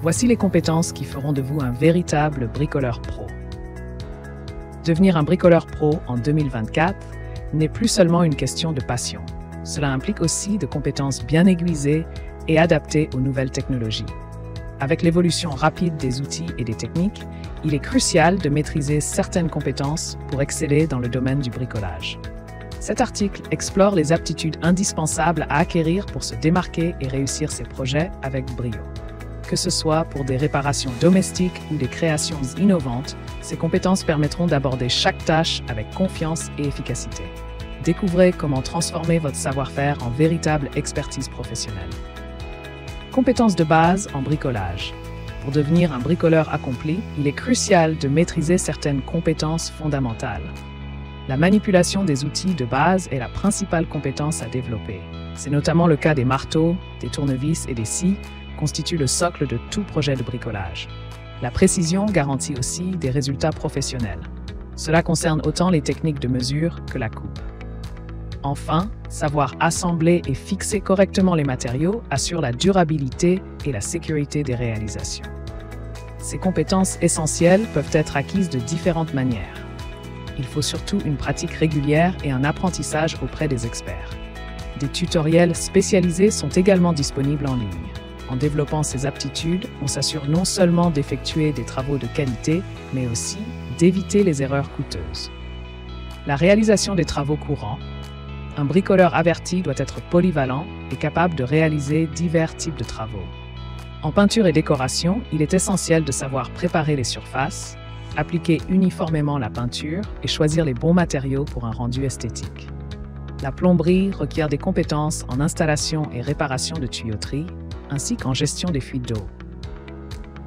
Voici les compétences qui feront de vous un véritable bricoleur pro. Devenir un bricoleur pro en 2024 n'est plus seulement une question de passion. Cela implique aussi de compétences bien aiguisées et adaptées aux nouvelles technologies. Avec l'évolution rapide des outils et des techniques, il est crucial de maîtriser certaines compétences pour exceller dans le domaine du bricolage. Cet article explore les aptitudes indispensables à acquérir pour se démarquer et réussir ses projets avec brio. Que ce soit pour des réparations domestiques ou des créations innovantes, ces compétences permettront d'aborder chaque tâche avec confiance et efficacité. Découvrez comment transformer votre savoir-faire en véritable expertise professionnelle. Compétences de base en bricolage. Pour devenir un bricoleur accompli, il est crucial de maîtriser certaines compétences fondamentales. La manipulation des outils de base est la principale compétence à développer. C'est notamment le cas des marteaux, des tournevis et des scies, constitue le socle de tout projet de bricolage. La précision garantit aussi des résultats professionnels. Cela concerne autant les techniques de mesure que la coupe. Enfin, savoir assembler et fixer correctement les matériaux assure la durabilité et la sécurité des réalisations. Ces compétences essentielles peuvent être acquises de différentes manières. Il faut surtout une pratique régulière et un apprentissage auprès des experts. Des tutoriels spécialisés sont également disponibles en ligne. En développant ces aptitudes, on s'assure non seulement d'effectuer des travaux de qualité, mais aussi d'éviter les erreurs coûteuses. La réalisation des travaux courants. Un bricoleur averti doit être polyvalent et capable de réaliser divers types de travaux. En peinture et décoration, il est essentiel de savoir préparer les surfaces, appliquer uniformément la peinture et choisir les bons matériaux pour un rendu esthétique. La plomberie requiert des compétences en installation et réparation de tuyauterie, ainsi qu'en gestion des fuites d'eau.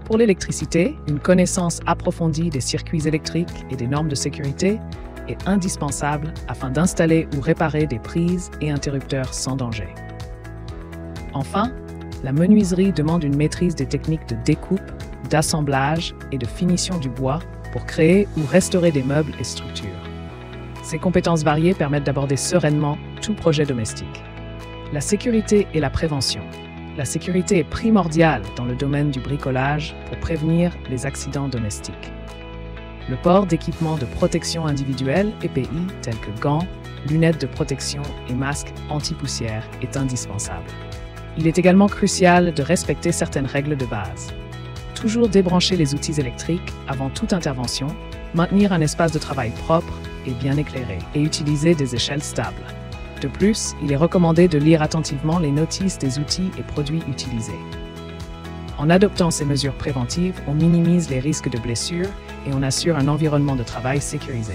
Pour l'électricité, une connaissance approfondie des circuits électriques et des normes de sécurité est indispensable afin d'installer ou réparer des prises et interrupteurs sans danger. Enfin, la menuiserie demande une maîtrise des techniques de découpe, d'assemblage et de finition du bois pour créer ou restaurer des meubles et structures. Ces compétences variées permettent d'aborder sereinement tout projet domestique. La sécurité et la prévention. La sécurité est primordiale dans le domaine du bricolage pour prévenir les accidents domestiques. Le port d'équipements de protection individuelle, EPI, tels que gants, lunettes de protection et masques anti-poussière est indispensable. Il est également crucial de respecter certaines règles de base. Toujours débrancher les outils électriques avant toute intervention, maintenir un espace de travail propre et bien éclairé, et utiliser des échelles stables. De plus, il est recommandé de lire attentivement les notices des outils et produits utilisés. En adoptant ces mesures préventives, on minimise les risques de blessures et on assure un environnement de travail sécurisé.